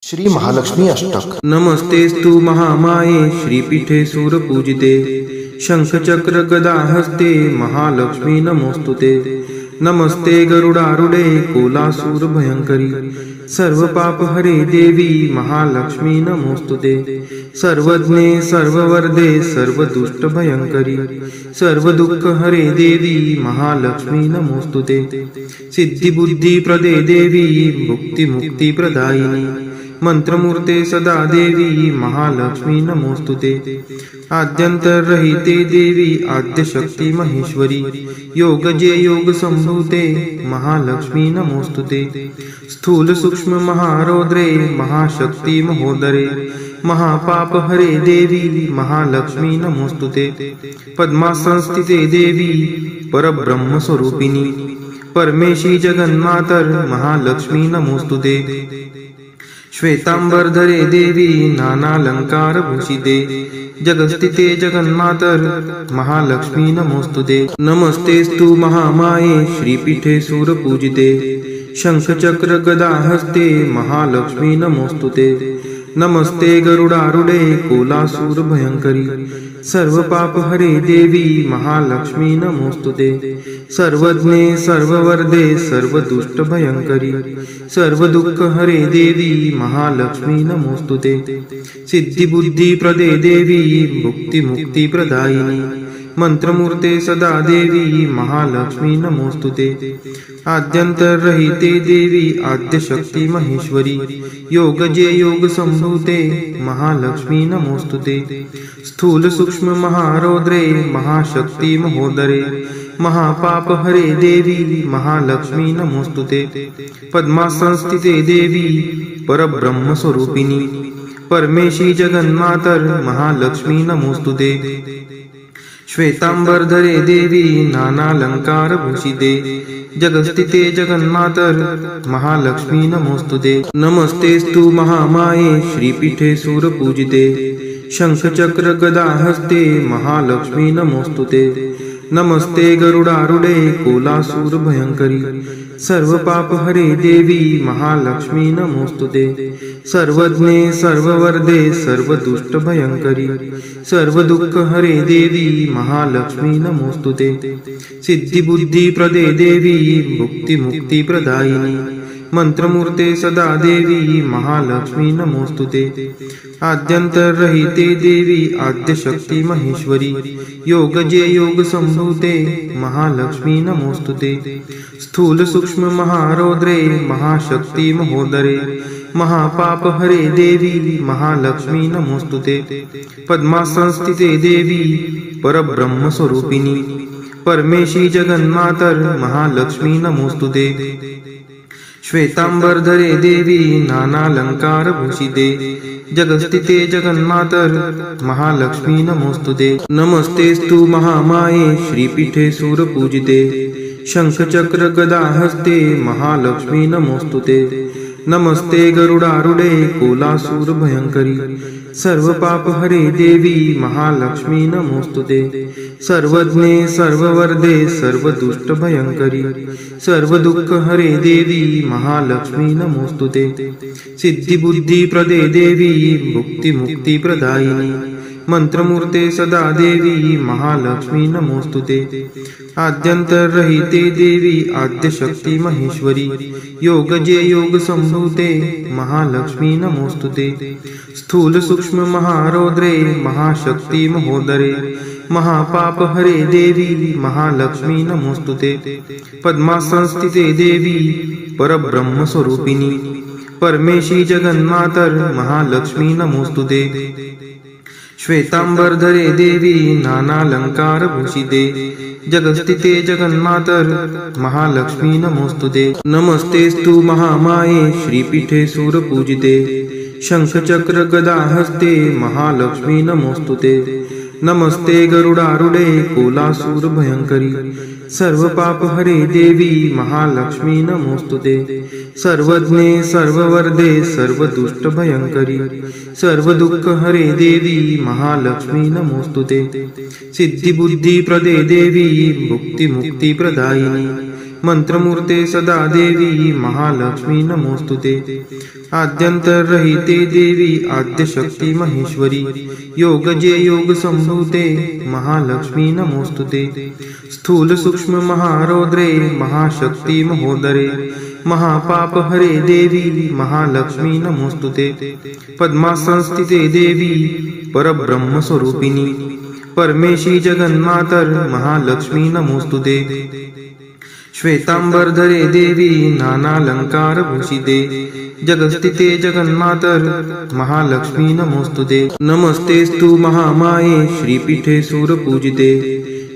श्री महालक्ष्मी अष्टक। नमस्तेस्तु महामाये श्रीपीठे सूरपूजिते शंखचक्र गदा हस्ते महालक्ष्मी नमोस्तुते। नमस्ते गरुडारूढे कोलासूर भयंकरी सर्व पाप हरे देवी महालक्ष्मी नमोस्तुते। सर्वज्ञे सर्ववर्धे सर्वदुष्ट भयंकरी सर्व दुःख हरे देवी महालक्ष्मी नमोस्तुते। सिद्धि बुद्धि प्रदे देवी भुक्ति मुक्ति प्रदायिनी मंत्रमूर्ते सदा देवी महालक्ष्मी नमोस्तुते। आद्यंतरहिते देवी आद्यशक्ती महेश्वरी योगजे योग संभूते महालक्ष्मी नमोस्तुते। स्थूल सूक्ष्म महारौद्रे महाशक्ती महोदरे महापाप हरे देवी महालक्ष्मी नमोस्तुते। पद्मासनस्थिते देवी परब्रह्म स्वरूपिणी परमेशी जगन्मातर महालक्ष्मी नमोस्तुते। श्वेतांबरधरे देवी नानालंकार भूषिते जगस्थिते जगन्मातर महालक्ष्मी नमोस्तुते। नमस्तेस्तु महामाये श्रीपीठे सूरपूजिते शंखचक्र गदा हस्ते महालक्ष्मी नमोस्तुते। नमस्ते गरुडारूढे कोलासूर भयंकरी सर्व पाप हरे देवी महालक्ष्मी नमोस्तुते। सर्वज्ञे सर्ववर्धे सर्वदुष्ट भयंकरी सर्व दुःख हरे देवी महालक्ष्मी नमोस्तुते। सिद्धि बुद्धि प्रदे देवी भुक्ति मुक्ति प्रदायिनी मंत्रमूर्ते सदा देवी महालक्ष्मी नमोस्तुते। आद्यंतरहिते देवी आद्यशक्ती महेश्वरी योगजे योग संभूते महालक्ष्मी नमोस्तुते। स्थूल सूक्ष्म महारौद्रे महाशक्ती महोदरे महापाप हरे देवी महालक्ष्मी नमोस्तुते। पद्मासनस्थिते देवी परब्रह्म स्वरूपिणी परमेशी जगन्मातर महालक्ष्मी नमोस्तुते। श्वेतांबरधरे देवी नानालंकार भूषिते जगस्थिते जगन्मातर महालक्ष्मी नमोस्तुते। नमस्तेस्तु महामाये श्रीपीठे सूरपूजिते शंखचक्र गदा हस्ते महालक्ष्मी नमोस्तुते। नमस्ते गरुडारूढे कोलासूर भयंकरी सर्व पाप हरे देवी महालक्ष्मी नमोस्तुते। सर्वज्ञे सर्ववर्धे सर्वदुष्ट भयंकरी सर्व दुःख हरे देवी महालक्ष्मी नमोस्तुते। सिद्धि बुद्धि प्रदे देवी भुक्ति मुक्ति प्रदायिनी मंत्रमूर्ते सदा देवी महालक्ष्मी नमोस्तुते। आद्यंतरहिते देवी आद्यशक्ती महेश्वरी योगजे योग संभूते महालक्ष्मी नमोस्तुते। स्थूल सूक्ष्म महारौद्रे महाशक्ती महोदरे महापाप हरे देवी महालक्ष्मी नमोस्तुते। पद्मासनस्थिते देवी परब्रह्म स्वरूपिणी परमेशी जगन्मातर महालक्ष्मी नमोस्तुते। श्वेतांबरधरे देवी नानालंकार भूषिते जगस्थिते जगन्मातर महालक्ष्मी नमोस्तुते। नमस्तेस्तु महामाये श्रीपीठे सूरपूजिते शंखचक्र गदा हस्ते महालक्ष्मी नमोस्तुते। नमस्ते गरुडारूढे कोलासूर भयंकरी सर्व पाप हरे देवी महालक्ष्मी नमोस्तुते। सर्वज्ञे सर्ववर्धे सर्वदुष्ट भयंकरी सर्व दुःख हरे देवी महालक्ष्मी नमोस्तुते। सिद्धि बुद्धि प्रदे देवी भुक्ति मुक्ति प्रदायिनी मंत्रमूर्ते सदा देवी महालक्ष्मी नमोस्तुते। आद्यंतरहिते देवी आद्यशक्ती महेश्वरी योगजे योग संभूते महालक्ष्मी नमोस्तुते। स्थूल सूक्ष्म महारौद्रे महाशक्ती महोदरे महापाप हरे देवी महालक्ष्मी नमोस्तुते। पद्मासनस्थिते देवी परब्रह्म स्वरूपिणी परमेशी जगन्मातर महालक्ष्मी नमोस्तुते। श्वेतांबरधरे देवी नानालंकार भूषिते जगस्थिते जगन्मातर महालक्ष्मी नमोस्तुते। नमस्तेस्तु महामाये श्रीपीठे सूरपूजिते शंखचक्र गदा हस्ते महालक्ष्मी नमोस्तुते। नमस्ते गरुडारूढे कोलासूर भयंकरी सर्व पाप हरे देवी महालक्ष्मी नमोस्तुते। सर्वज्ञे सर्ववर्धे सर्वदुष्ट भयंकरी सर्व दुःख हरे देवी महालक्ष्मी नमोस्तुते। सिद्धि बुद्धि प्रदे देवी भुक्ति मुक्ति प्रदायिनी मंत्रमूर्ते सदा देवी महालक्ष्मी नमोस्तुते आद्यंतरहिते देवी आद्यशक्ती महेश्वरी योगजे योग संभूते महालक्ष्मी नमोस्तुते स्थूल सूक्ष्म महारौद्रे महाशक्ती महोदरे महापाप हरे देवी महालक्ष्मी नमोस्तुते पद्मासनस्थिते देवी परब्रह्म स्वरूपिणी परमेशी जगन्मातर महालक्ष्मी नमोस्तुते श्वेतांबरधरे देवी नानालंकार भूषिते जगस्थिते जगन्मातर महालक्ष्मी नमोस्तुते नमस्तेस्तु महामाये श्रीपीठे सूरपूजिते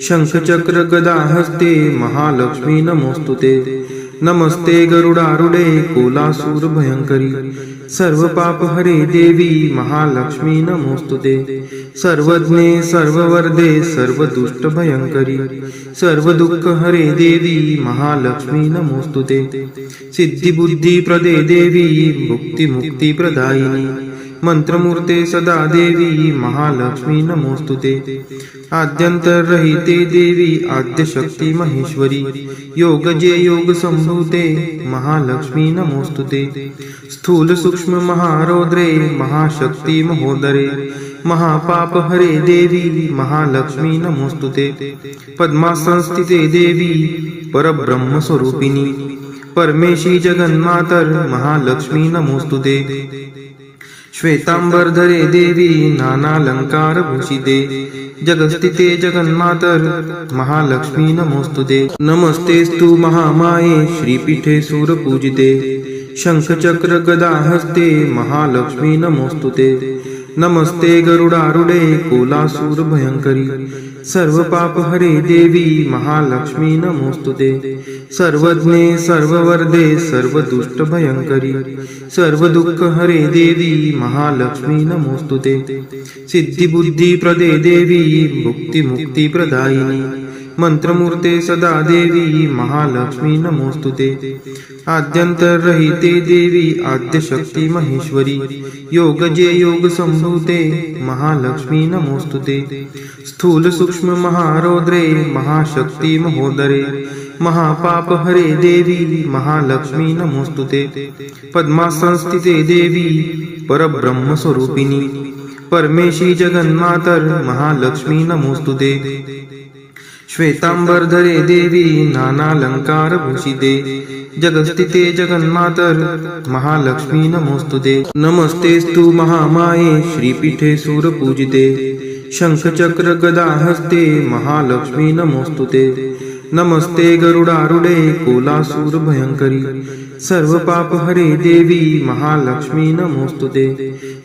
शंखचक्र गदा हस्ते महालक्ष्मी नमोस्तुते नमस्ते गरुडारूढे कोलासूर भयंकरी सर्व पाप हरे देवी महालक्ष्मी नमोस्तुते सर्वज्ञे सर्ववर्धे सर्वदुष्ट भयंकरी सर्व दुःख हरे देवी महालक्ष्मी नमोस्तुते सिद्धी बुद्धी प्रदे देवी मुक्ती मुक्ती प्रदायिनी मंत्रमूर्ते सदा देवी महालक्ष्मी नमोस्तुते आद्यंतरहिते देवी आद्यशक्ती महेश्वरी योगजे योग संभूते महालक्ष्मी नमोस्तुते स्थूल सूक्ष्म महारौद्रे महाशक्ती महोदरे महापाप हरे देवी महालक्ष्मी नमोस्तुते पद्मासनस्थिते देवी परब्रह्म स्वरूपिणी परमेशी जगन्मातर महालक्ष्मी नमोस्तुते श्वेतांबरधरे देवी नानालंकार भूषिते जगस्थिते जगन्मातर महालक्ष्मी नमोस्तुते नमस्तेस्तु महामाये श्रीपीठे सूरपूजिते शंखचक्र गदा हस्ते महालक्ष्मी नमोस्तुते नमस्ते गरुडारूढे कोलासूर भयंकरी सर्व पाप हरे देवी महालक्ष्मी नमोस्तुते सर्वज्ञे सर्ववर्धे सर्वदुष्ट भयंकरी सर्व दुःख हरे देवी महालक्ष्मी नमोस्तुते सिद्धी बुद्धी प्रदे देवी मुक्ती मुक्ती प्रदायिनी मंत्रमूर्ते सदा देवी महालक्ष्मी नमोस्तुते आद्यंतरहिते देवी आद्यशक्ती महेश्वरी योगजे योग संभूते महालक्ष्मी नमोस्तुते स्थूल सूक्ष्म महारौद्रे महाशक्ती महोदरे महापाप हरे देवी महालक्ष्मी नमोस्तुते पद्मासनस्थिते देवी परब्रह्म स्वरूपिणी परमेशी जगन्मातर महालक्ष्मी नमोस्तुते श्वेतांबरधरे देवी नानालंकार भूषिते जगस्थिते जगन्मातर महालक्ष्मी नमोस्तुते नमस्तेस्तु महामाये श्रीपीठे सूरपूजिते शंखचक्र गदा हस्ते महालक्ष्मी नमोस्तुते नमस्ते गरुडारूढे कोलासूर भयंकरी सर्व पाप हरे देवी महालक्ष्मी नमोस्तुते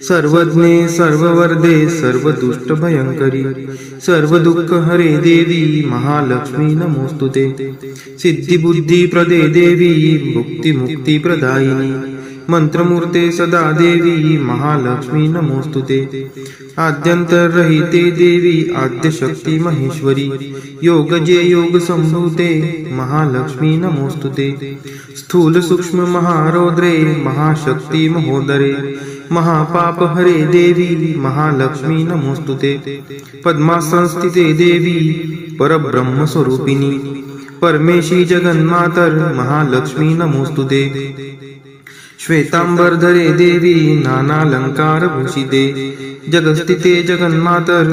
सर्वज्ञे सर्ववर्धे सर्वदुष्ट भयंकरी सर्व दुःख हरे देवी महालक्ष्मी नमोस्तुते सिद्धी बुद्धी प्रदे देवी मुक्ती मुक्ती प्रदायिनी मंत्रमूर्ते सदा देवी महालक्ष्मी नमोस्तुते आद्यंतरहिते देवी आद्यशक्ती महेश्वरी योगजे योग संभूते महालक्ष्मी नमोस्तुते स्थूल सूक्ष्म महारौद्रे महाशक्ती महोदरे महापाप हरे देवी महालक्ष्मी नमोस्तुते पद्मासनस्थिते देवी परब्रह्म स्वरूपिणी परमेशी जगन्मातर महालक्ष्मी नमोस्तुते श्वेतांबरधरे देवी नानालंकार भूषिते जगस्थिते जगन्मातर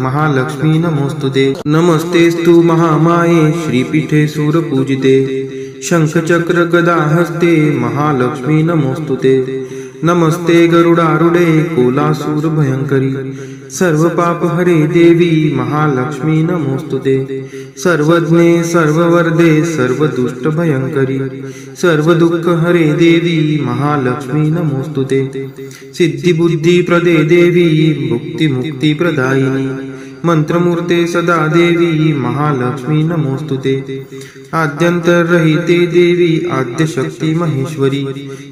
महालक्ष्मी नमोस्तुते नमस्तेस्तु महामाये श्रीपीठे सूरपूजिते शंखचक्र गदा हस्ते महालक्ष्मी नमोस्तुते नमस्ते गरुडारूढे कोलासूर भयंकरी सर्व पाप हरे देवी महालक्ष्मी नमोस्तुते सर्वज्ञे सर्ववर्धे सर्वदुष्ट भयंकरी सर्व दुःख हरे देवी महालक्ष्मी नमोस्तुते सिद्धी बुद्धी प्रदे देवी मुक्ती मुक्ती प्रदायिनी मंत्रमूर्ते सदा देवी महालक्ष्मी नमोस्तुते आद्यंतरहिते देवी आद्यशक्ती महेश्वरी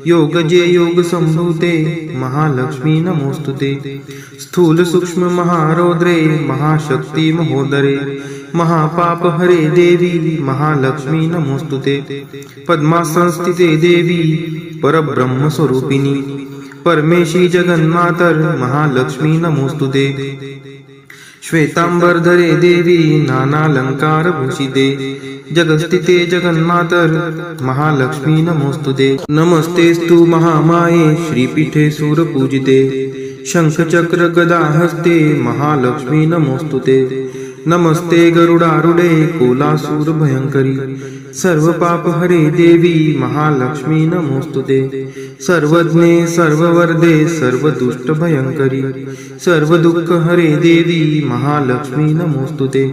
योगजे योग संभूते महालक्ष्मी नमोस्तुते स्थूल सूक्ष्म महारौद्रे महाशक्ती महोदरे महापाप हरे देवी महालक्ष्मी नमोस्तुते पद्मासनस्थिते देवी परब्रह्म स्वरूपिणी परमेशी जगन्मातर महालक्ष्मी नमोस्तुते श्वेतांबरधरे देवी नानालंकार भूषिते जगस्थिते जगन्मातर महालक्ष्मी नमोस्तुते। नमस्तेस्तु महामाये श्रीपीठे सूरपूजिते शंखचक्र गदा हस्ते महालक्ष्मी नमोस्तुते। नमस्ते गरुडारूढे कोलासूर भयंकरी सर्व पाप हरे देवी महालक्ष्मी नमोस्तुते। सर्वज्ञे सर्ववर्धे सर्वदुष्ट भयंकरी सर्व दुःख हरे देवी महालक्ष्मी नमोस्तुते।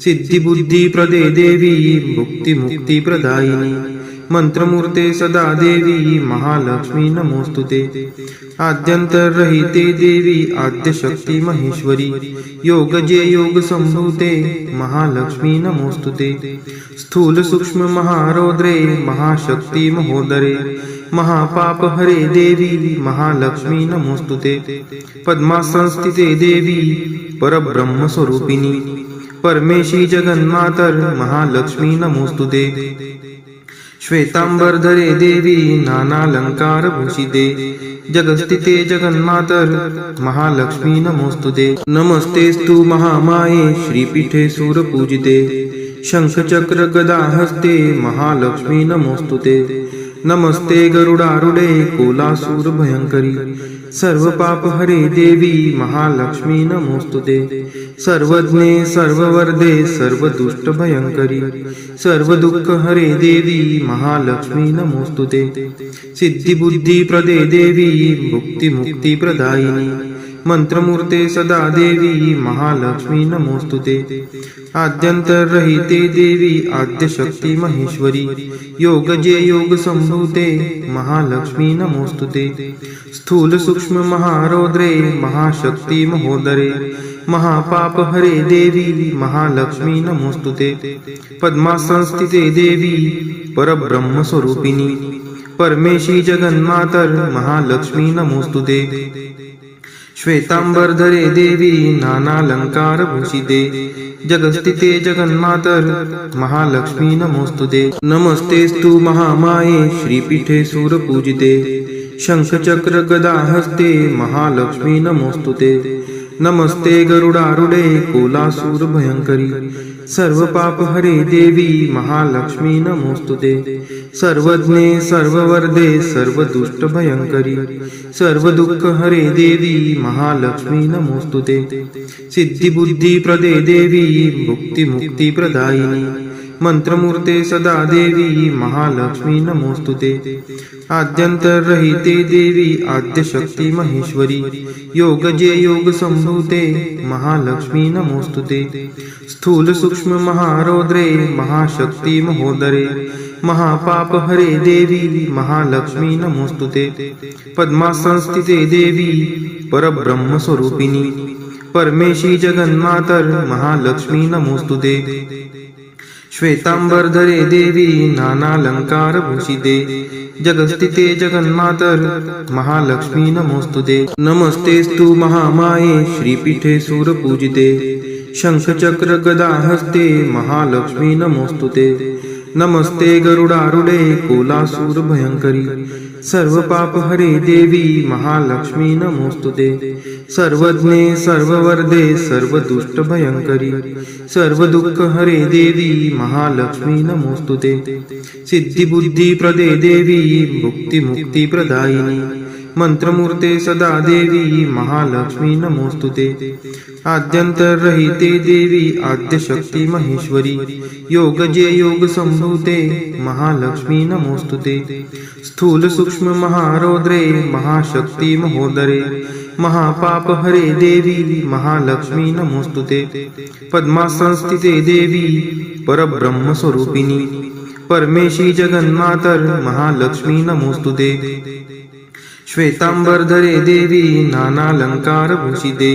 सिद्धी बुद्धी प्रदे देवी भुक्ती मुक्ती प्रदायिनी मंत्रमूर्ते सदा देवी महालक्ष्मी नमोस्तुते। आद्यंतरहिते देवी आद्यशक्ती महेश्वरी योगजे योग संभूते महालक्ष्मी नमोस्तुते। स्थूल सूक्ष्म महारौद्रे महाशक्ती महोदरे महापाप हरे देवी महालक्ष्मी नमोस्तुते। पद्मासनस्थिते देवी परब्रह्म स्वरूपिणी परमेशी जगन्मातर महालक्ष्मी नमोस्तुते। श्वेतांबरधरे देवी नानालंकार भूषिते जगस्थिते जगन्मातर महालक्ष्मी नमोस्तुते। नमस्तेस्तु महामाये श्रीपीठे सूरपूजिते शंखचक्र गदा हस्ते महालक्ष्मी नमोस्तुते। नमस्ते गरुडारूढे कोलासूर भयंकरी सर्व पाप हरे देवी महालक्ष्मी नमोस्तुते। सर्वज्ञे सर्ववर्धे सर्वदुष्ट भयंकरी सर्व दुःख हरे देवी महालक्ष्मी नमोस्तुते। सिद्धी बुद्धी प्रदे देवी भुक्ती मुक्ती प्रदायिनी मंत्रमूर्ते सदा देवी महालक्ष्मी नमोस्तुते। आद्यंतरहिते देवी आद्यशक्ती महेश्वरी योगजे योग संभूते महालक्ष्मी नमोस्तुते। स्थूल सूक्ष्म महारौद्रे महाशक्ती महोदरे महापाप हरे देवी महालक्ष्मी नमोस्तुते। पद्मासनस्थिते देवी परब्रह्म स्वरूपिणी परमेशी जगन्मातर महालक्ष्मी नमोस्तुते। श्वेतांबरधरे देवी नानालंकार भूषिते जगस्थिते जगन्मातर महालक्ष्मी नमोस्तुते। नमस्तेस्तु महामाये श्रीपीठे सूरपूजिते शंखचक्र गदा हस्ते महालक्ष्मी नमोस्तुते। नमस्ते गरुडारूढे कोलासूर भयंकरी सर्व पाप हरे देवी महालक्ष्मी नमोस्तुते। सर्वज्ञे सर्ववर्धे सर्वदुष्ट भयंकरी सर्व दुःख हरे देवी महालक्ष्मी नमोस्तुते। सिद्धी बुद्धी प्रदे देवी भुक्ती मुक्ती प्रदायिनी मंत्रमूर्ते सदा देवी महालक्ष्मी नमोस्तुते। आद्यंतरहिते देवी आद्यशक्ती महेश्वरी योगजे योग संभूते महालक्ष्मी नमोस्तुते। स्थूल सूक्ष्म महारौद्रे महाशक्ती महोदरे महापाप हरे देवी महालक्ष्मी नमोस्तुते। पद्मासनस्थिते देवी परब्रह्म स्वरूपिणी परमेशी जगन्मातर महालक्ष्मी नमोस्तुते। श्वेतांबरधरे देवी नानालंकार भूषिते जगस्थिते जगन्मातर महालक्ष्मी नमोस्तुते। नमस्तेस्तु महामाये श्रीपीठे सूरपूजिते शंखचक्र गदा हस्ते महालक्ष्मी नमोस्तुते। नमस्ते गरुडारूढे कोलासूर भयंकरी सर्व पाप हरे देवी महालक्ष्मी नमोस्तुते। सर्वज्ञे सर्ववर्धे सर्वदुष्ट भयंकरी सर्व दुःख हरे देवी महालक्ष्मी नमोस्तुते। सिद्धी बुद्धी प्रदे देवी भुक्ती मुक्ती प्रदायिनी मंत्रमूर्ते सदा देवी महालक्ष्मी नमोस्तुते। आद्यंतरहिते देवी आद्यशक्ती महेश्वरी योगजे योग संभूते महालक्ष्मी नमोस्तुते। स्थूल सूक्ष्म महारौद्रे महाशक्ती महोदरे महापाप हरे देवी महालक्ष्मी नमोस्तुते। पद्मासनस्थिते देवी परब्रह्म स्वरूपिणी परमेशी जगन्मातर महालक्ष्मी नमोस्तुते। श्वेतांबरधरे देवी नानालंकार भूषिते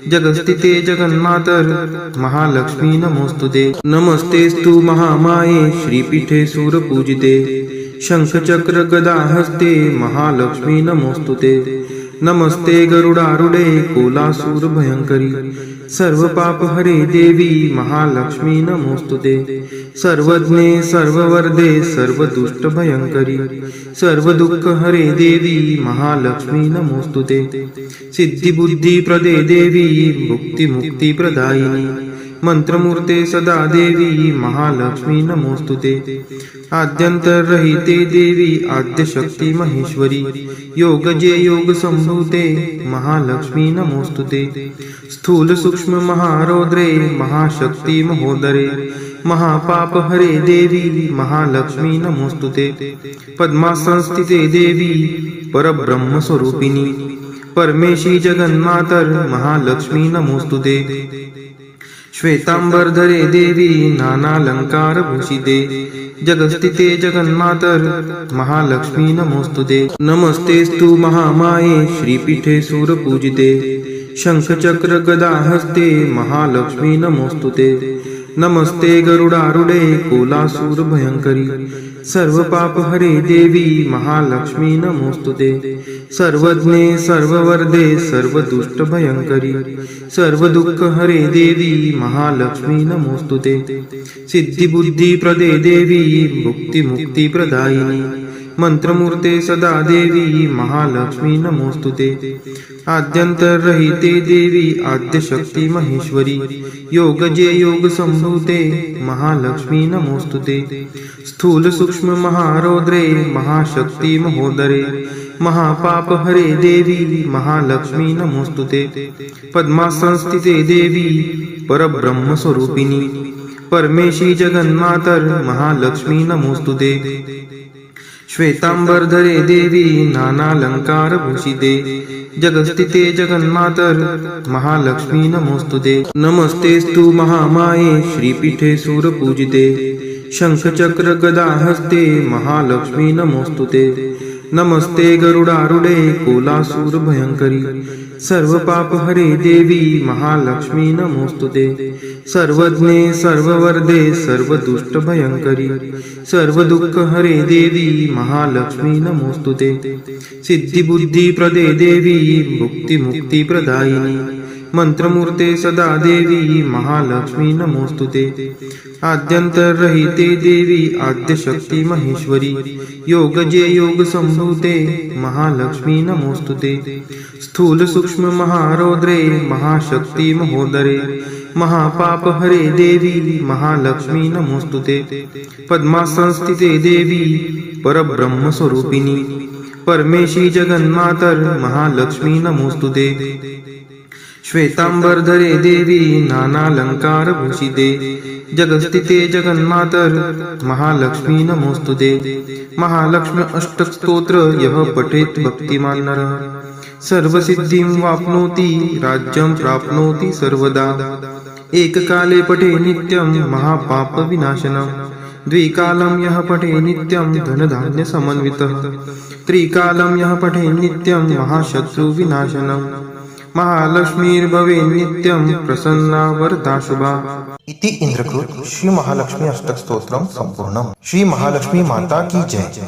जगस्थिते जगन्मातर महालक्ष्मी नमोस्तुते। नमस्तेस्तु महामाये श्रीपीठे सूरपूजिते शंखचक्र गदा हस्ते महालक्ष्मी नमोस्तुते। नमस्ते गरुडारूढे कोलासूर भयंकरी सर्व पाप हरे देवी महालक्ष्मी नमोस्तुते। सर्वज्ञे सर्ववर्धे सर्वदुष्ट भयंकरी सर्व दुःख हरे देवी महालक्ष्मी नमोस्तुते। सिद्धी बुद्धी प्रदे देवी भुक्ती मुक्ती प्रदायिनी मंत्रमूर्ते सदा देवी महालक्ष्मी नमोस्तुते आद्यंतरहिते देवी आद्यशक्ती महेश्वरी योगजे योग संभूते महालक्ष्मी नमोस्तुते स्थूल सूक्ष्म महारौद्रे महाशक्ती महोदरे महापाप हरे देवी महालक्ष्मी नमोस्तुते पद्मासनस्थिते देवी परब्रह्म स्वरूपिणी परमेशी जगन्मातर महालक्ष्मी नमोस्तुते श्वेतांबरधरे देवी नानालंकार भूषिते जगस्थिते जगन्मातर महालक्ष्मी नमोस्तुते नमस्तेस्तु महामाये श्रीपीठे सूरपूजिते शंखचक्र गदा हस्ते महालक्ष्मी नमोस्तुते नमस्ते गरुडारूढे कोलासूर भयंकरी सर्व पाप हरे देवी महालक्ष्मी नमोस्तुते सर्वज्ञे सर्ववर्धे सर्वदुष्ट भयंकरी सर्व दुःख हरे देवी महालक्ष्मी नमोस्तुते सिद्धिबुद्धी प्रदे देवी मुक्ती मुक्ती प्रदायिनी मंत्रमूर्ते सदा देवी महालक्ष्मी नमोस्तुते आद्यंतरहिते देवी आद्यशक्ती महेश्वरी योगजे योग संभूते महालक्ष्मी नमोस्तुते स्थूल सूक्ष्म महारौद्रे महाशक्ती महोदरे महापाप हरे देवी महालक्ष्मी नमोस्तुते पद्मासनस्थिते देवी परब्रह्म स्वरूपिणी परमेशी जगन्मातर महालक्ष्मी नमोस्तुते श्वेतांबरधरे देवी नानालंकार भूषिते जगस्थिते जगन्मातर महालक्ष्मी नमोस्तुते नमस्तेस्तु महामाये श्रीपीठे सूरपूजिते शंखचक्र गदा हस्ते महालक्ष्मी नमोस्तुते नमस्ते गरुडारूढे कोलासूर भयंकरी सर्व पाप हरे देवी महालक्ष्मी नमोस्तुते सर्वज्ञे सर्ववर्धे सर्वदुष्ट भयंकरी सर्व दुःख हरे देवी महालक्ष्मी नमोस्तुते सिद्धिबुद्धी प्रदे देवी मुक्ती मुक्ती प्रदायिनी मंत्रमूर्ते सदा देवी महालक्ष्मी नमोस्तुते आद्यंतरहिते देवी आद्यशक्ती महेश्वरी योगजे योग संभूते महालक्ष्मी नमोस्तुते स्थूल सूक्ष्म महारौद्रे महाशक्ती महोदरे महापाप हरे देवी महालक्ष्मी नमोस्तुते पद्मासनस्थिते देवी परब्रह्म स्वरूपिणी परमेशी जगन्मातर महालक्ष्मी नमोस्तुते श्वेतांबरधरे देवी नानालंकार भूषिते जगस्थिते जगन्मातर महालक्ष्मी नमोस्तुते महालक्ष्मी अष्टक स्तोत्र यः पठेत् भक्तिमान् नरः सर्वसिद्धिं वाप्नोति राज्यं प्राप्नोति सर्वदा एककाले पठे नित्यं महापाप विनाशनम् द्विकालं यः पठे नित्यं धनधान्य समन्वितः त्रिकालं यः पठे नित्यं महाशत्रु विनाशनम् महालक्ष्मीर्भवे नित्यं प्रसन्ना वरदा शुभा। इति इंद्रकृत श्री महालक्ष्मी अष्टक स्तोत्रम संपूर्णम। श्री महालक्ष्मी माता की जय।